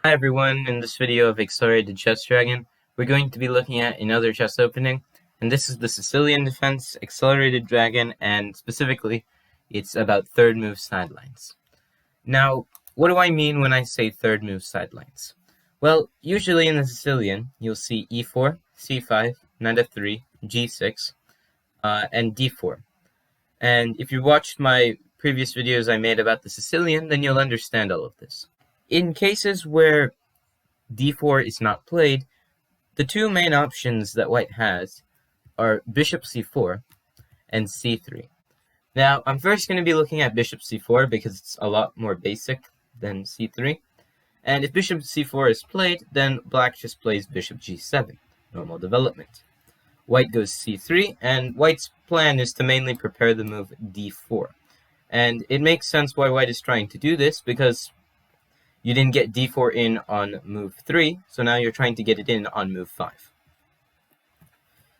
Hi everyone, in this video of Accelerated Chess Dragon, we're going to be looking at another chess opening, and this is the Sicilian Defense Accelerated Dragon, and specifically, it's about third move sidelines. Now, what do I mean when I say third move sidelines? Well, usually in the Sicilian, you'll see e4, c5, knight f3, g6, and d4. And if you watched my previous videos I made about the Sicilian, then you'll understand all of this. In cases where d4 is not played, the two main options that white has are bishop c4 and c3. Now, I'm first going to be looking at bishop c4 because it's a lot more basic than c3. And if bishop c4 is played, then black just plays bishop g7, normal development. White goes c3, and white's plan is to mainly prepare the move d4. And it makes sense why white is trying to do this, because you didn't get d4 in on move 3, so now you're trying to get it in on move 5.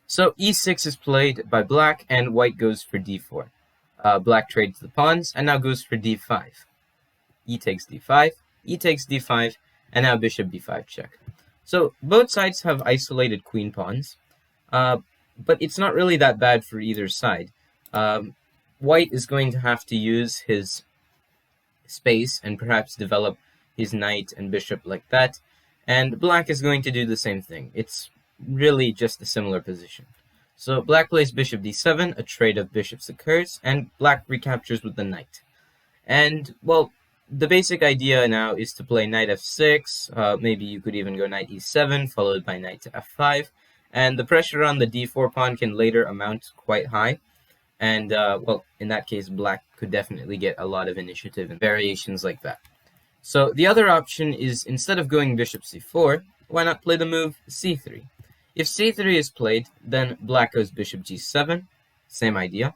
So e6 is played by black, and white goes for d4. Black trades the pawns, and now goes for d5. E takes d5, e takes d5, and now bishop b5 check. So both sides have isolated queen pawns, but it's not really that bad for either side. White is going to have to use his space and perhaps develop his knight and bishop like that, and black is going to do the same thing. It's really just a similar position. So black plays bishop d7, a trade of bishops occurs, and black recaptures with the knight. And, well, the basic idea now is to play knight f6, maybe you could even go knight e7, followed by knight to f5, and the pressure on the d4 pawn can later amount quite high, and, well, in that case, black could definitely get a lot of initiative and variations like that. So the other option is, instead of going bishop c4, why not play the move c3? If c3 is played, then black goes bishop g7, same idea,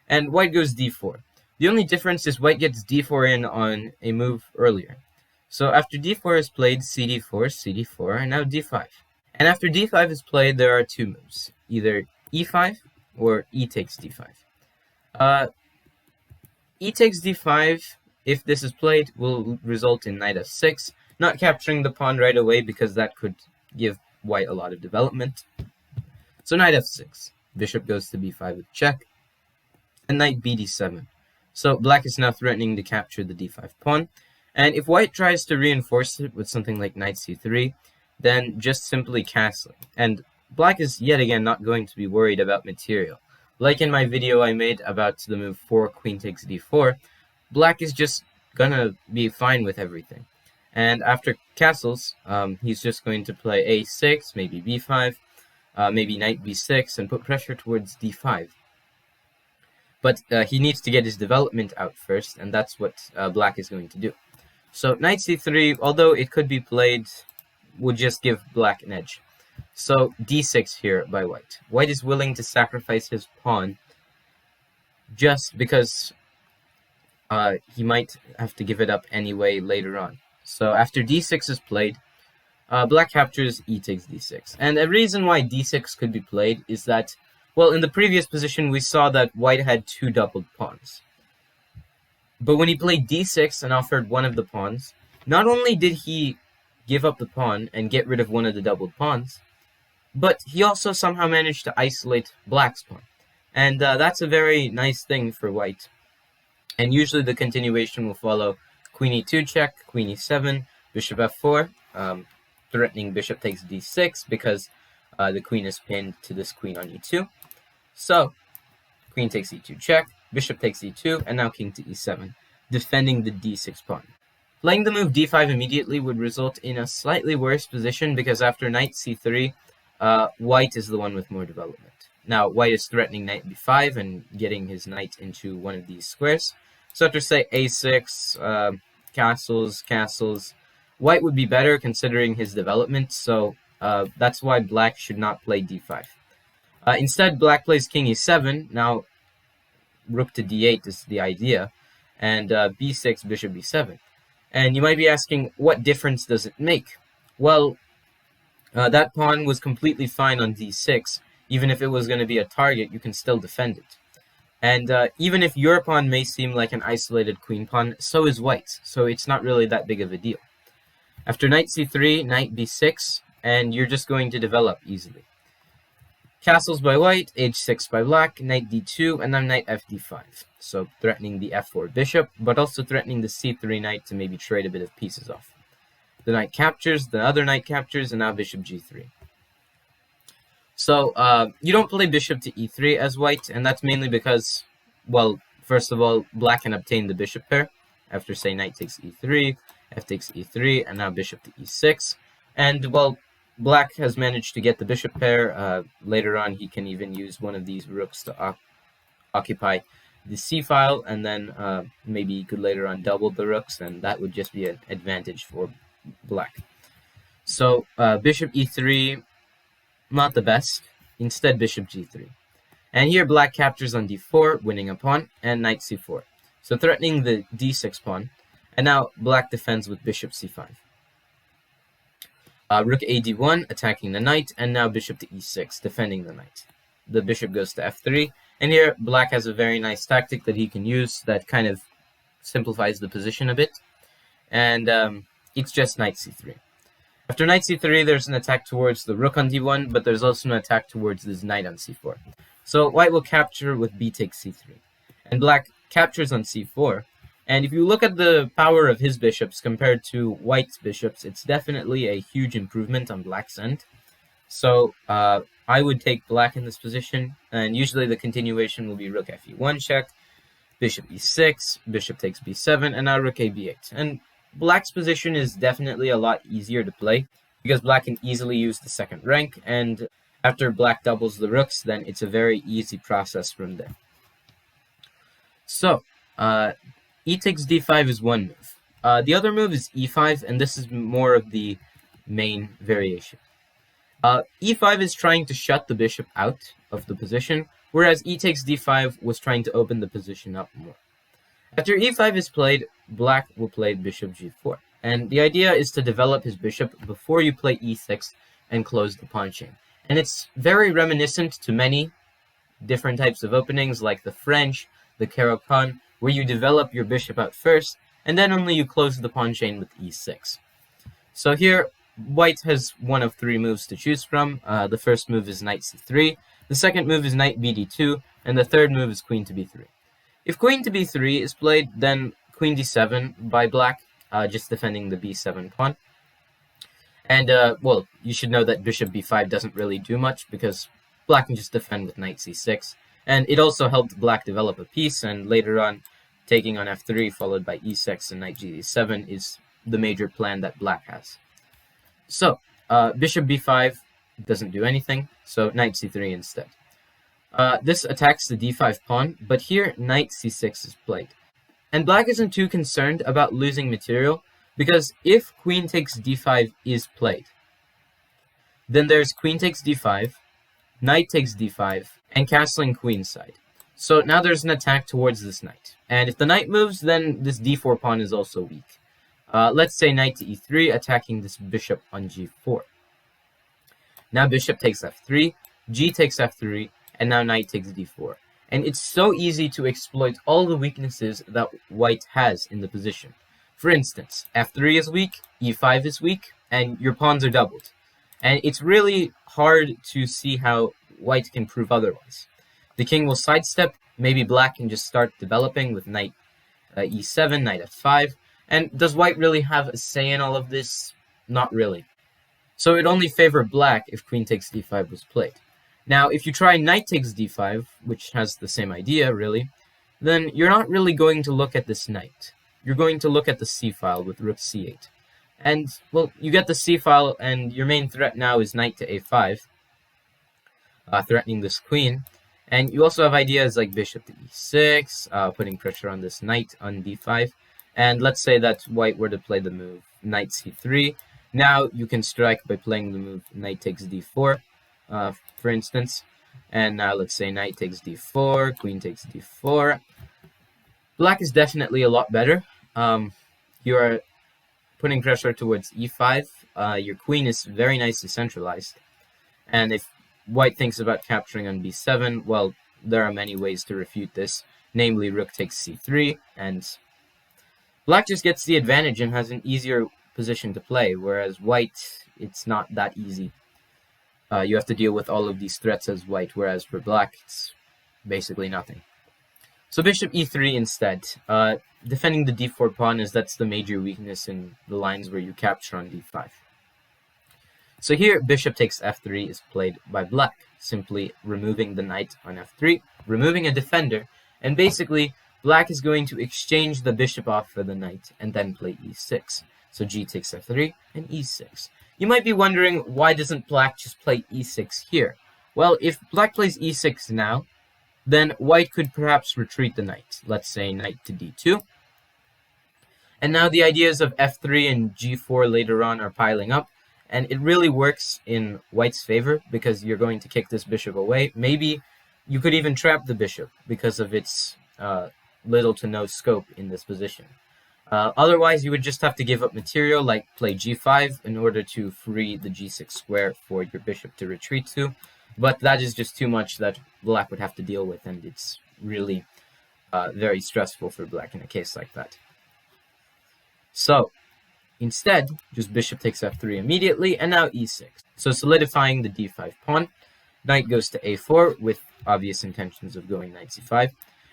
and white goes d4. The only difference is white gets d4 in on a move earlier. So after d4 is played, cd4, cd4, and now d5. And after d5 is played, there are two moves, either e5 or e takes d5. E takes d5, if this is played, will result in knight f6, not capturing the pawn right away because that could give white a lot of development. So knight f6, bishop goes to b5 with check, and knight bd7. So black is now threatening to capture the d5 pawn, and if white tries to reinforce it with something like knight c3, then just simply castling. And black is yet again not going to be worried about material. Like in my video I made about the move 4 queen takes d4, black is just gonna be fine with everything. And after castles, he's just going to play a6, maybe b5, maybe knight b6, and put pressure towards d5. But he needs to get his development out first, and that's what black is going to do. So knight c3, although it could be played, would just give black an edge. So d6 here by white. White is willing to sacrifice his pawn just because he might have to give it up anyway later on. So after d6 is played, black captures e takes d6. And a reason why d6 could be played is that, well, in the previous position we saw that white had two doubled pawns. But when he played d6 and offered one of the pawns, not only did he give up the pawn and get rid of one of the doubled pawns, but he also somehow managed to isolate black's pawn. And that's a very nice thing for white. And usually the continuation will follow queen e2 check, queen e7, bishop f4, threatening bishop takes d6 because the queen is pinned to this queen on e2. So, queen takes e2 check, bishop takes e2, and now king to e7, defending the d6 pawn. Playing the move d5 immediately would result in a slightly worse position because after knight c3, white is the one with more development. Now, white is threatening knight b5 and getting his knight into one of these squares. So after, say, a6, castles, white would be better considering his development, so that's why black should not play d5. Instead, black plays king e7. Now, rook to d8 is the idea, and b6, bishop b7. And you might be asking, what difference does it make? Well, that pawn was completely fine on d6. Even if it was going to be a target, you can still defend it. And even if your pawn may seem like an isolated queen pawn, so is white's, so it's not really that big of a deal. After knight c3, knight b6, and you're just going to develop easily. Castles by white, h6 by black, knight d2, and then knight fd5. So threatening the f4 bishop, but also threatening the c3 knight to maybe trade a bit of pieces off. The knight captures, the other knight captures, and now bishop g3. So you don't play bishop to e3 as white, and that's mainly because, well, first of all, black can obtain the bishop pair after, say, knight takes e3, f takes e3, and now bishop to e6. And, well, black has managed to get the bishop pair. Later on, he can even use one of these rooks to occupy the c-file, and then maybe he could later on double the rooks, and that would just be an advantage for black. So bishop e3, not the best. Instead, bishop g3. And here black captures on d4, winning a pawn, and knight c4. So threatening the d6 pawn. And now black defends with bishop c5. Rook a d1, attacking the knight, and now bishop to e6, defending the knight. The bishop goes to f3, and here black has a very nice tactic that he can use that kind of simplifies the position a bit. And it's just knight c3. After knight c3, there's an attack towards the rook on d1, but there's also an attack towards this knight on c4. So white will capture with b takes c3. And black captures on c4. And if you look at the power of his bishops compared to white's bishops, it's definitely a huge improvement on black's end. So I would take black in this position, and usually the continuation will be rook fe1 check, bishop e6, bishop takes b7, and now rook a b8. And black's position is definitely a lot easier to play because black can easily use the second rank, and after black doubles the rooks, then it's a very easy process from there. So, e takes d5 is one move. The other move is e5, and this is more of the main variation. e5 is trying to shut the bishop out of the position, whereas e takes d5 was trying to open the position up more. After e5 is played, black will play bishop g4. And the idea is to develop his bishop before you play e6 and close the pawn chain. And it's very reminiscent to many different types of openings like the French, the Caro-Kann, where you develop your bishop out first, and then only you close the pawn chain with e6. So here, white has one of three moves to choose from. The first move is knight c3, the second move is knight bd2, and the third move is queen to b3. If queen to b3 is played, then queen d7 by black, just defending the b7 pawn. And, well, you should know that bishop b5 doesn't really do much because black can just defend with knight c6. And it also helped black develop a piece, and later on, taking on f3 followed by e6 and knight g7 is the major plan that black has. So, bishop b5 doesn't do anything, so knight c3 instead. This attacks the d5 pawn, but here knight c6 is played. And black isn't too concerned about losing material, because if queen takes d5 is played, then there's queen takes d5, knight takes d5, and castling queenside. So now there's an attack towards this knight. And if the knight moves, then this d4 pawn is also weak. Let's say knight to e3, attacking this bishop on g4. Now bishop takes f3, g takes f3, and now knight takes d4. And it's so easy to exploit all the weaknesses that white has in the position. For instance, f3 is weak, e5 is weak, and your pawns are doubled. And it's really hard to see how white can prove otherwise. The king will sidestep, maybe black can just start developing with knight e7, knight f5. And does white really have a say in all of this? Not really. So it only favored black if queen takes d5 was played. Now, if you try knight takes d5, which has the same idea, really, then you're not really going to look at this knight. You're going to look at the c-file with rook c8. And, well, you get the c-file, and your main threat now is knight to a5, threatening this queen. And you also have ideas like bishop to e6, putting pressure on this knight on d5. And let's say that white were to play the move knight c3. Now you can strike by playing the move knight takes d4. For instance, and now let's say knight takes d4, queen takes d4. Black is definitely a lot better. You are putting pressure towards e5. Your queen is very nicely centralized. And if white thinks about capturing on b7, well, there are many ways to refute this. Namely, rook takes c3, and black just gets the advantage and has an easier position to play, whereas white, it's not that easy. You have to deal with all of these threats as white, whereas for black, it's basically nothing. So bishop e3 instead. Defending the d4 pawn, as that's the major weakness in the lines where you capture on d5. So here, bishop takes f3 is played by black, simply removing the knight on f3, removing a defender, and basically, black is going to exchange the bishop off for the knight, and then play e6. So g takes f3, and e6. You might be wondering, why doesn't black just play e6 here? Well, if black plays e6 now, then white could perhaps retreat the knight. Let's say knight to d2. And now the ideas of f3 and g4 later on are piling up, and it really works in white's favor because you're going to kick this bishop away. Maybe you could even trap the bishop because of its little to no scope in this position. Otherwise, you would just have to give up material like play g5 in order to free the g6 square for your bishop to retreat to. But that is just too much that black would have to deal with, and it's really very stressful for black in a case like that. So instead, just bishop takes f3 immediately, and now e6. So solidifying the d5 pawn. Knight goes to a4 with obvious intentions of going knight c5.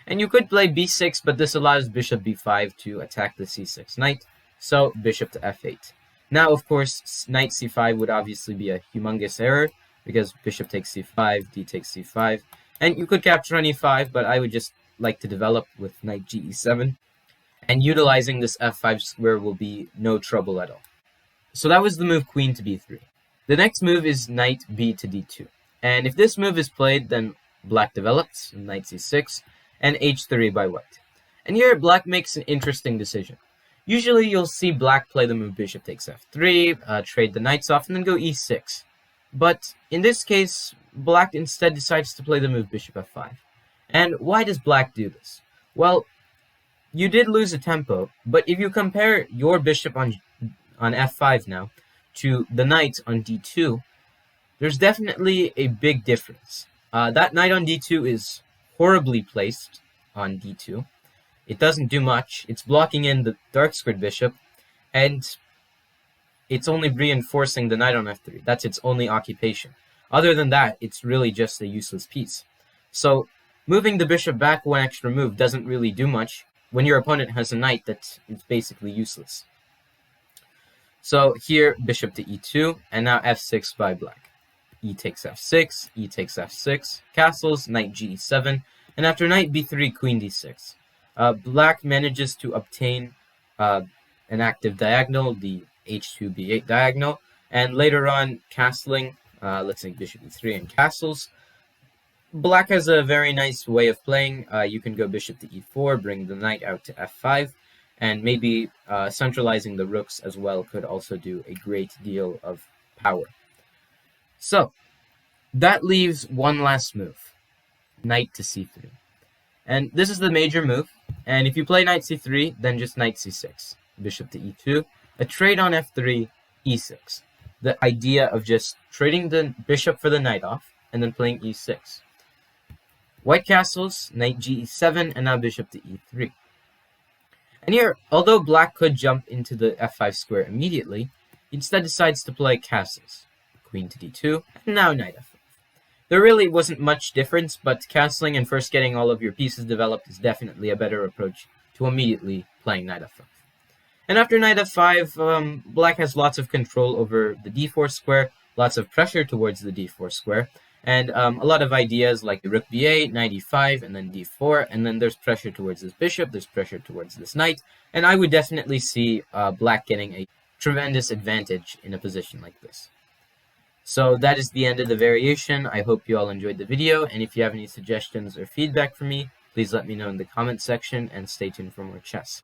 And you could play b6, but this allows bishop b5 to attack the c6 knight. So bishop to f8. Now, of course, knight c5 would obviously be a humongous error, because bishop takes c5, d takes c5. And you could capture on e5, but I would just like to develop with knight ge7. And utilizing this f5 square will be no trouble at all. So that was the move queen to b3. The next move is knight b to d2. And if this move is played, then black develops, knight c6, and h3 by white. And here, black makes an interesting decision. Usually, you'll see black play the move bishop takes f3, trade the knights off, and then go e6. But in this case, black instead decides to play the move bishop f5. And why does black do this? Well, you did lose a tempo, but if you compare your bishop on f5 now to the knight on d2, there's definitely a big difference. That knight on d2 is horribly placed on d2. It doesn't do much. It's blocking in the dark squared bishop, and it's only reinforcing the knight on f3. That's its only occupation. Other than that, it's really just a useless piece. So moving the bishop back one extra move doesn't really do much when your opponent has a knight that is basically useless. So here, bishop to e2, and now f6 by black. E takes f6, e takes f6, castles, knight ge7, and after knight b3, queen d6. Black manages to obtain an active diagonal, the h2 b8 diagonal, and later on, castling, let's say bishop e3 and castles. Black has a very nice way of playing. You can go bishop to e4, bring the knight out to f5, and maybe centralizing the rooks as well could also do a great deal of power. So, that leaves one last move, knight to c3. And this is the major move, and if you play knight c3, then just knight c6, bishop to e2, a trade on f3, e6. The idea of just trading the bishop for the knight off, and then playing e6. White castles, knight ge7, and now bishop to e3. And here, although black could jump into the f5 square immediately, he instead decides to play castles. Queen to d2, and now knight f5. There really wasn't much difference, but castling and first getting all of your pieces developed is definitely a better approach to immediately playing knight f5. And after knight f5, black has lots of control over the d4 square, lots of pressure towards the d4 square, and a lot of ideas like rook b8, knight e5, and then d4, and then there's pressure towards this bishop, there's pressure towards this knight, and I would definitely see black getting a tremendous advantage in a position like this. So that is the end of the variation. I hope you all enjoyed the video, and if you have any suggestions or feedback for me, please let me know in the comment section, and stay tuned for more chess.